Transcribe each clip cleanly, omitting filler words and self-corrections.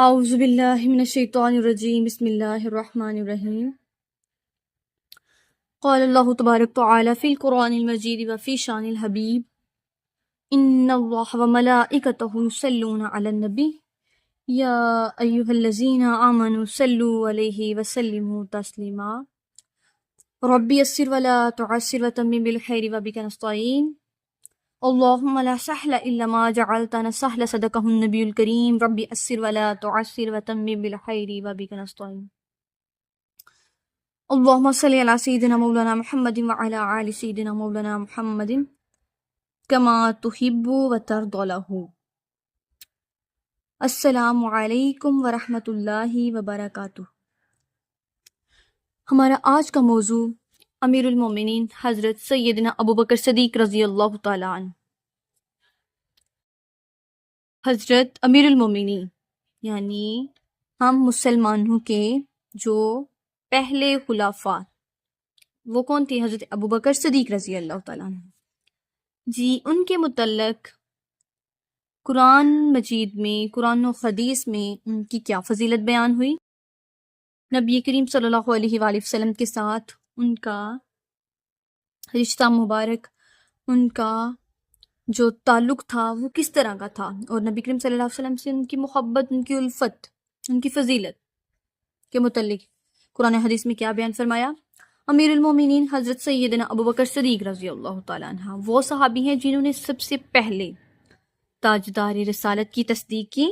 اعوذ باللہ من الشیطان الرجیم بسم اللہ الرحمن الرحیم قال اللہ تبارک وتعالی فی القرآن المجید وفی شان الحبیب ان اللہ وملائکتہ یصلون علی النبی یا ایہا الذین آمنوا صلوا علیہ وسلموا تسلیما ربی یسر ولا تعسر وتمم بالخیر وبک نستعین اللہم لا سہل الا ما جعلته سہلا صدقہ النبی الکریم ربی یسر ولا تعسر وتمم بالخیر وبک نستعین اللہم صلی علی سیدنا مولانا محمد وعلی آل سیدنا مولانا محمد کما تحب وترضى له۔ السلام علیکم ورحمۃ اللہ وبرکاتہ۔ ہمارا آج کا موضوع امیر المومنین حضرت سیدنا ابوبکر صدیق رضی اللہ تعالیٰ عنہ۔ حضرت امیر المومنین یعنی ہم مسلمانوں کے جو پہلے خلافاء، وہ کون تھے؟ حضرت ابوبکر صدیق رضی اللہ تعالیٰ عنہ۔ جی ان کے متعلق قرآن مجید میں، قرآن و حدیث میں ان کی کیا فضیلت بیان ہوئی، نبی کریم صلی اللہ علیہ وآلہ وسلم کے ساتھ ان کا رشتہ مبارک، ان کا جو تعلق تھا وہ کس طرح کا تھا، اور نبی کریم صلی اللہ علیہ وسلم سے ان کی محبت، ان کی الفت، ان کی فضیلت کے متعلق قرآن حدیث میں کیا بیان فرمایا۔ امیر المومنین حضرت سیدنا ابوبکر صدیق رضی اللہ تعالیٰ عنہ وہ صحابی ہیں جنہوں نے سب سے پہلے تاجدار رسالت کی تصدیق کی۔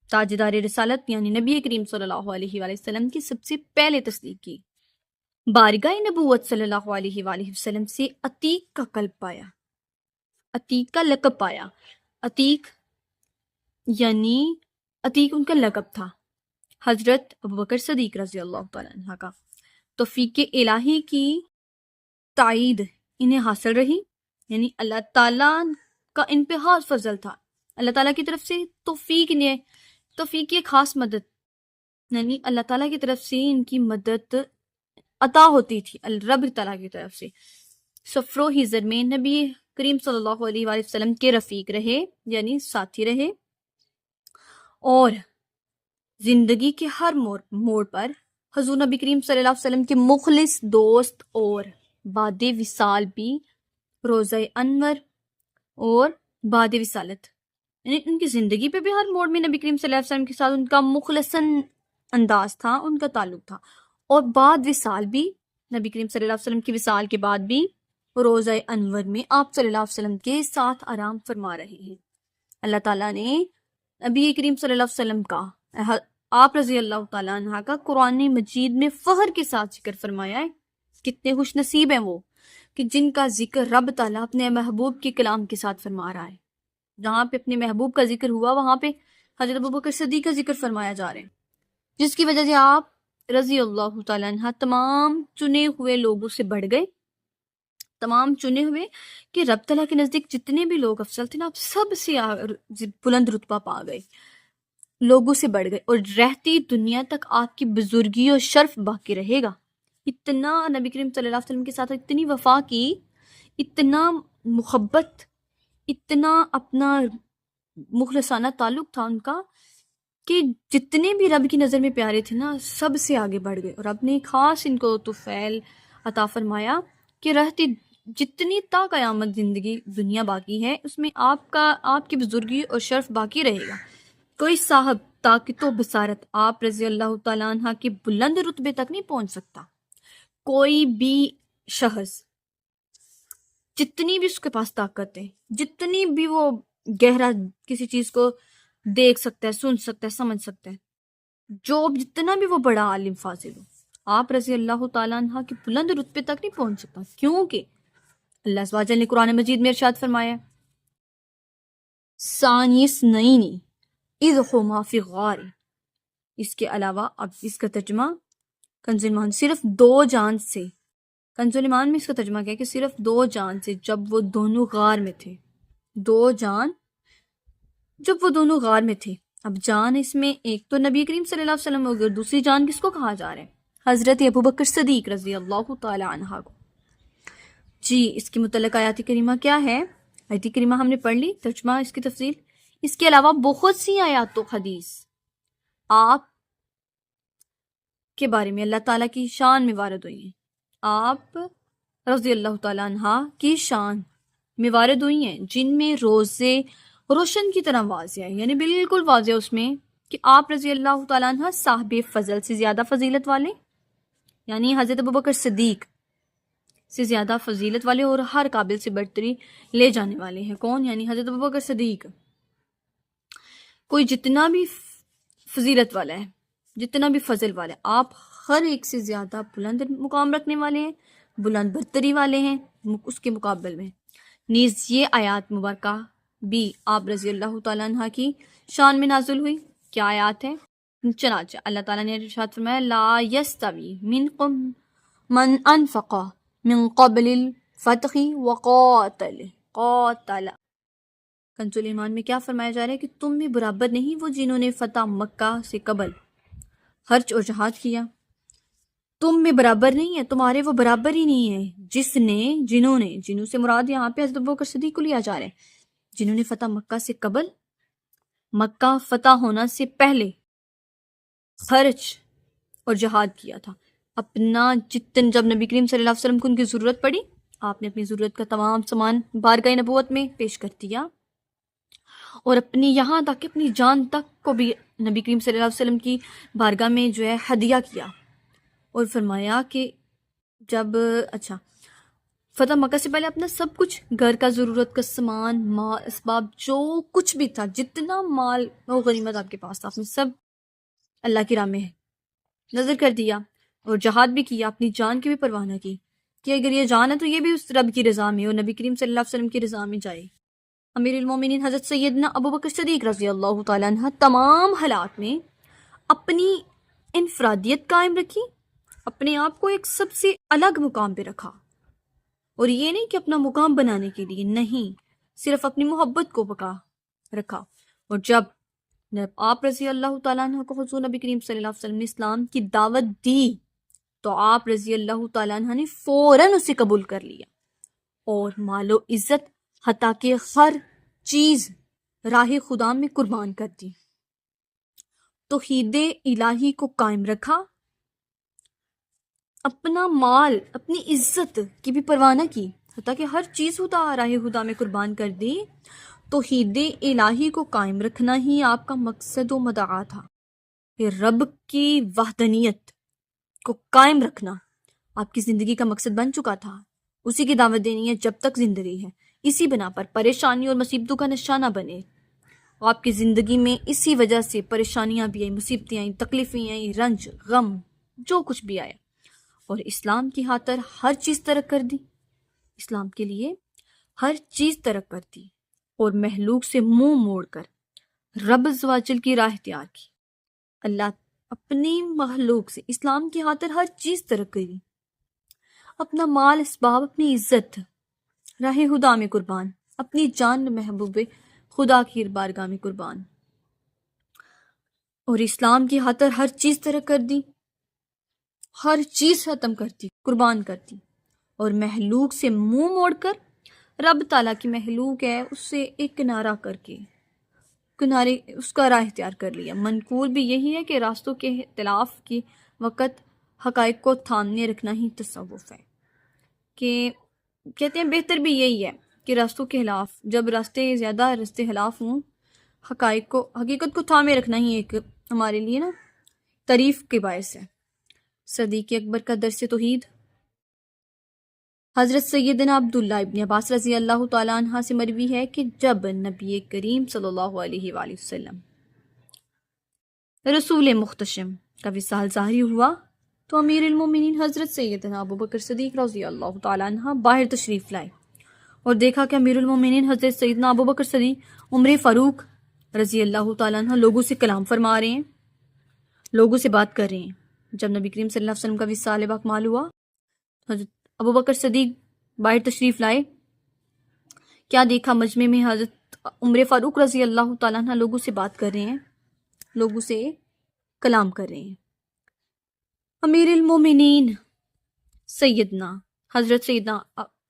تاجدار رسالت یعنی نبی کریم صلی اللہ علیہ وآلہ وسلم کی سب سے پہلے تصدیق کی۔ بارگاہ نبوت صلی اللہ علیہ وآلہ وسلم سے عتیق کا قلب پایا، عتیق کا لقب پایا۔ عتیق یعنی عتیق ان کا لقب تھا، حضرت ابوبکر صدیق رضی اللہ تعالیٰ عنہ کا۔ توفیق الہی کی تائید انہیں حاصل رہی، یعنی اللہ تعالیٰ کا ان پہ خاص فضل تھا، اللہ تعالیٰ کی طرف سے توفیق کی خاص مدد، یعنی اللہ تعالیٰ کی طرف سے ان کی مدد عطا ہوتی تھی، رب تعالیٰ کی طرف سے۔ سفر و حضر میں نبی کریم صلی اللہ علیہ وآلہ وسلم کے رفیق رہے، یعنی ساتھی رہے، اور زندگی کے ہر موڑ پر حضور نبی کریم صلی اللہ علیہ وسلم کے مخلص دوست، اور بعد وصال بھی روزہ انور اور بعد وصالت، یعنی ان کی زندگی پہ بھی ہر موڑ میں نبی کریم صلی اللہ علیہ وسلم کے ساتھ ان کا مخلصاً انداز تھا، ان کا تعلق تھا، اور بعد وصال بھی نبی کریم صلی اللہ علیہ وسلم کی وصال کے بعد بھی روزہ انور میں آپ صلی اللہ علیہ وسلم کے ساتھ آرام فرما رہے ہیں۔ اللہ تعالیٰ نے نبی کریم صلی اللہ علیہ وسلم کا، آپ رضی اللہ تعالیٰ عنہ کا قرآن مجید میں فخر کے ساتھ ذکر فرمایا ہے۔ کتنے خوش نصیب ہیں وہ کہ جن کا ذکر رب تعالیٰ اپنے محبوب کے کلام کے ساتھ فرما رہا ہے۔ جہاں پہ اپنے محبوب کا ذکر ہوا وہاں پہ حضرت ابوبکر صدیق کا ذکر فرمایا جا رہا ہے، جس کی وجہ سے آپ رضی اللہ تعالیٰ عنہ تمام چنے ہوئے لوگوں سے بڑھ گئے، تمام چنے ہوئے کہ رب تعالیٰ کے نزدیک جتنے بھی لوگ افضل تھے نا، آپ سب سے بلند رتبہ پا گئے، لوگوں سے بڑھ گئے، اور رہتی دنیا تک آپ کی بزرگی اور شرف باقی رہے گا۔ اتنا نبی کریم صلی اللہ علیہ وسلم کے ساتھ اتنی وفا کی، اتنا محبت، اتنا اپنا مخلصانہ تعلق تھا ان کا کہ جتنے بھی رب کی نظر میں پیارے تھے نا، سب سے آگے بڑھ گئے، اور رب نے خاص ان کو طفیل عطا فرمایا کہ رہتی جتنی تا قیامت زندگی دنیا باقی ہے اس میں آپ کی بزرگی اور شرف باقی رہے گا۔ کوئی صاحب طاقت و بصارت آپ رضی اللہ تعالیٰ عنہ کے بلند رتبے تک نہیں پہنچ سکتا۔ کوئی بھی شخص جتنی بھی اس کے پاس طاقت ہے، جتنی بھی وہ گہرا کسی چیز کو دیکھ سکتا ہے، سن سکتا ہے، سمجھ سکتا ہے، جو جتنا بھی وہ بڑا عالم فاضل ہو، آپ رضی اللہ تعالیٰ عنہ کے بلند رتبے تک نہیں پہنچ سکتا، کیونکہ اللہ عز و جل نے قرآن مجید میں ارشاد فرمایا ثانی اثنین اذ ہما فی غار۔ اس کے علاوہ اب اس کا ترجمہ کنز ایمان صرف دو جان سے، کنز ایمان میں اس کا ترجمہ کیا کہ صرف دو جان سے، جب وہ دونوں غار میں تھے، دو جان جب وہ دونوں غار میں تھے۔ اب جان اس میں ایک تو نبی کریم صلی اللہ علیہ وسلم، اگر دوسری جان کس کو کہا جا رہا ہے؟ حضرت ابوبکر صدیق رضی اللہ تعالی عنہ کو۔ جی اس کی متعلق آیات کریمہ کیا ہے؟ آیت کریمہ ہم نے پڑھ لی، ترجمہ اس کی تفصیل۔ اس کے علاوہ بہت سی آیات و حدیث آپ کے بارے میں اللہ تعالیٰ کی شان میں وارد ہوئی ہیں، آپ رضی اللہ تعالیٰ عنہ کی شان میں وارد ہوئی ہیں جن میں روزے روشن کی طرح واضح ہے، یعنی بالکل واضح اس میں کہ آپ رضی اللہ تعالیٰ عنہ صاحب فضل سے زیادہ فضیلت والے، یعنی حضرت ابوبکر صدیق سے زیادہ فضیلت والے اور ہر قابل سے برتری لے جانے والے ہیں۔ کون؟ یعنی حضرت ابوبکر صدیق۔ کوئی جتنا بھی فضیلت والا ہے، جتنا بھی فضل والا ہے، آپ ہر ایک سے زیادہ بلند مقام رکھنے والے ہیں، بلند برتری والے ہیں اس کے مقابل میں۔ نیز یہ آیات مبارکہ بھی آپ رضی اللہ تعالیٰ عنہ کی شان میں نازل ہوئی۔ کیا آیات ہے؟ چنانچہ اللہ تعالیٰ نے ارشاد فرمایا لا یستوی منکم من انفق من قبل الفتح قاتل۔ کنز ایمان میں کیا فرمایا جا رہا ہے کہ تم میں برابر نہیں وہ جنہوں نے فتح مکہ سے قبل خرچ اور جہاد کیا، تم میں برابر نہیں ہے، تمہارے وہ برابر ہی نہیں ہے جنہوں سے مراد یہاں پہ حضرت ابوبکر صدیق کو لیا جا رہا ہے، جنہوں نے فتح مکہ سے قبل، مکہ فتح ہونا سے پہلے خرچ اور جہاد کیا تھا۔ اپنا جب نبی کریم صلی اللہ علیہ وسلم کو ان کی ضرورت پڑی، آپ نے اپنی ضرورت کا تمام سامان بارگاہ نبوت میں پیش کر دیا، اور اپنی یہاں تک کہ اپنی جان تک کو بھی نبی کریم صلی اللہ علیہ وسلم کی بارگاہ میں جو ہے ہدیہ کیا، اور فرمایا کہ جب فتح مکہ سے پہلے اپنا سب کچھ، گھر کا ضرورت کا سامان، مال اسباب، جو کچھ بھی تھا، جتنا مال و غنیمت آپ کے پاس تھا، آپ نے سب اللہ کی راہ میں نظر کر دیا، اور جہاد بھی کیا، اپنی جان کی بھی پرواہ نہ کی کہ اگر یہ جان ہے تو یہ بھی اس رب کی رضا میں اور نبی کریم صلی اللہ علیہ وسلم کی رضا میں جائے۔ امیر المومنین حضرت سیدنا ابوبکر صدیق رضی اللہ تعالیٰ عنہ تمام حالات میں اپنی انفرادیت قائم رکھی، اپنے آپ کو ایک سب سے الگ مقام پہ رکھا، اور یہ نہیں کہ اپنا مقام بنانے کے لیے، نہیں، صرف اپنی محبت کو بقا رکھا۔ اور جب آپ رضی اللہ تعالیٰ عنہ کو حضور نبی کریم صلی اللہ علیہ وسلم نے اسلام کی دعوت دی تو آپ رضی اللہ تعالیٰ عنہ نے فوراً اسے قبول کر لیا، اور مال و عزت حتیٰ کہ ہر چیز راہ خدا میں قربان کر دی، توحید الہی کو قائم رکھا، اپنا مال، اپنی عزت کی بھی پرواہ نہ کی، حتیٰ کہ ہر چیز راہ خدا میں قربان کر دی۔ توحید الہی کو قائم رکھنا ہی آپ کا مقصد و مدعا تھا، کہ رب کی وحدانیت کو قائم رکھنا آپ کی زندگی کا مقصد بن چکا تھا، اسی کی دعوت دینی ہے جب تک زندگی ہے۔ اسی بنا پر پریشانی اور مصیبتوں کا نشانہ بنے، آپ کی زندگی میں اسی وجہ سے پریشانیاں بھی آئیں، مصیبتیں آئیں، تکلیفیں آئیں، رنج غم جو کچھ بھی آیا، اور اسلام کی خاطر ہر چیز ترک کر دی، اسلام کے لیے ہر چیز ترک کر دی، اور مخلوق سے منہ موڑ کر رب عز و جل کی راہ اختیار کی۔ اللہ اپنی مخلوق سے اسلام کی خاطر ہر چیز ترک کری، اپنا مال اسباب، اپنی عزت راہ خدا میں قربان، اپنی جان محبوب خدا کی بارگاہ میں قربان، اور اسلام کی خاطر ہر چیز ترک کر دی، ہر چیز ختم کر دی، قربان کر دی، اور مخلوق سے منہ موڑ کر رب تعالیٰ کی مخلوق ہے اس سے ایک کنارہ کر کے کنارے اس کا راہ اختیار کر لیا۔ منقول بھی یہی ہے کہ راستوں کے اختلاف کے وقت حقائق کو تھامنے رکھنا ہی تصوف ہے، کہ کہتے ہیں بہتر بھی یہی ہے کہ راستوں کے خلاف، جب زیادہ راستے خلاف ہوں، حقیقت کو تھامے رکھنا ہی ایک ہمارے لیے تعریف کے باعث ہے۔ صدیق اکبر کا درس توحید۔ حضرت سیدنا عبداللہ ابن عباس رضی اللہ تعالیٰ عنہ سے مروی ہے کہ جب نبی کریم صلی اللہ علیہ وآلہ وسلم رسول مختشم کا وصال ظاہری ہوا تو امیر المومنین حضرت سیدنا ابوبکر صدیق رضی اللہ تعالیٰ عنہ باہر تشریف لائے، اور دیکھا کہ امیر المومنین حضرت سیدنا ابوبکر صدیق عمر فاروق رضی اللہ تعالیٰ عنہ لوگوں سے کلام فرما رہے ہیں، لوگوں سے بات کر رہے ہیں۔ جب نبی کریم صلی اللہ علیہ وسلم کا وصال باکمال ہوا، حضرت ابوبکر صدیق باہر تشریف لائے، کیا دیکھا مجمع میں حضرت عمر فاروق رضی اللہ تعالیٰ عنہ لوگوں سے بات کر رہے ہیں، لوگوں سے کلام کر رہے ہیں۔ امیر المومنین سیدنا حضرت سیدنا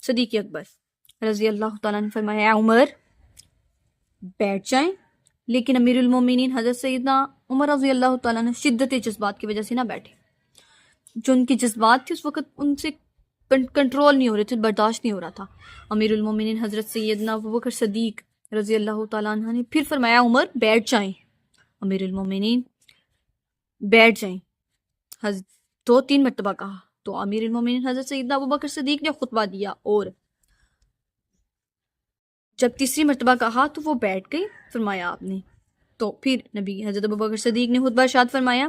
صدیق اکبر رضی اللہ تعالیٰ عنہ نے فرمایا عمر بیٹھ جائیں، لیکن امیر المومنین حضرت سیدنا عمر رضی اللہ تعالیٰ نے شدت جذبات کی وجہ سے نہ بیٹھے. جو ان کے جذبات تھے اس وقت ان سے کنٹرول نہیں ہو رہے تھے، برداشت نہیں ہو رہا تھا. امیر المومنین حضرت سیدنا ابوبکر صدیق رضی اللہ تعالیٰ عنہ نے پھر فرمایا عمر بیٹھ جائیں. امیر المومنین بیٹھ جائیں. 2-3 مرتبہ کہا تو امیر المومنین حضرت سیدنا ابوبکر صدیق نے خطبہ دیا، اور جب تیسری مرتبہ کہا تو وہ بیٹھ گئی. فرمایا آپ نے تو پھر نبی حضرت ابوبکر صدیق نے خطبہ ارشاد فرمایا.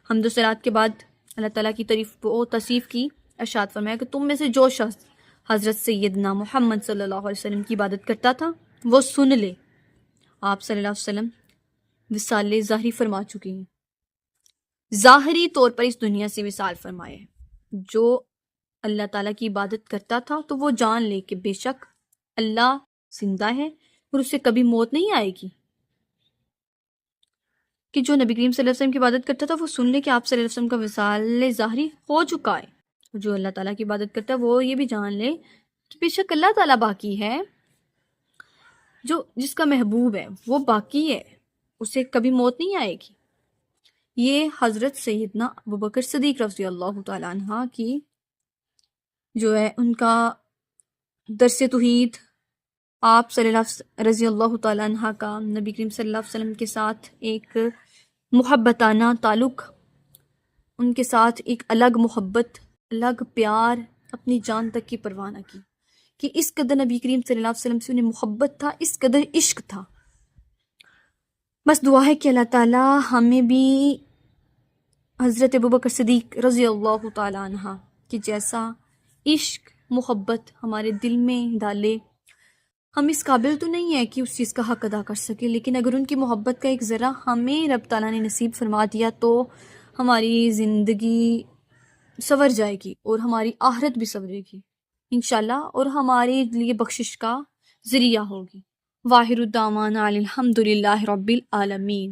حمد و ثناء کے بعد اللہ تعالیٰ کی تعریف و توصیف کی. ارشاد فرمایا کہ تم میں سے جو شخص حضرت سیدنا محمد صلی اللہ علیہ وسلم کی عبادت کرتا تھا وہ سن لے. آپ صلی اللہ علیہ وسلم وصال ظاہری فرما چکی ہیں، ظاہری طور پر اس دنیا سے وصال فرمائے. جو اللہ تعالیٰ کی عبادت کرتا تھا تو وہ جان لے کہ بے شک اللہ زندہ ہے اور اسے کبھی موت نہیں آئے گی. کہ جو نبی کریم صلی اللہ علیہ وسلم کی عبادت کرتا تھا وہ سن لے کہ آپ صلی اللہ علیہ وسلم کا وصال ظاہری ہو چکا ہے. جو اللہ تعالیٰ کی عبادت کرتا ہے وہ یہ بھی جان لے کہ بے شک اللہ تعالیٰ باقی ہے، جو جس کا محبوب ہے وہ باقی ہے، اسے کبھی موت نہیں آئے گی. یہ حضرت سیدنا ابوبکر صدیق رضی اللہ تعالیٰ عنہ کی جو ہے ان کا درس توحید، آپ صلی اللہ رضی اللہ تعالیٰ عنہ کا نبی کریم صلی اللہ علیہ وسلم کے ساتھ ایک محبتانہ تعلق، ان کے ساتھ ایک الگ محبت، الگ پیار، اپنی جان تک کی پرواہ نہ کی، کہ اس قدر نبی کریم صلی اللہ علیہ وسلم سے انہیں محبت تھا، اس قدر عشق تھا. بس دعا ہے کہ اللہ تعالیٰ ہمیں بھی حضرت ابوبکر صدیق رضی اللہ تعالیٰ عنہ کہ جیسا عشق محبت ہمارے دل میں ڈالے. ہم اس قابل تو نہیں ہیں کہ اس چیز کا حق ادا کر سکے، لیکن اگر ان کی محبت کا ایک ذرا ہمیں رب تعالیٰ نے نصیب فرما دیا تو ہماری زندگی سنور جائے گی اور ہماری آخرت بھی سنورے گی انشاءاللہ، اور ہمارے لیے بخشش کا ذریعہ ہوگی. واخر الدعوانا الحمد للہ رب العالمین.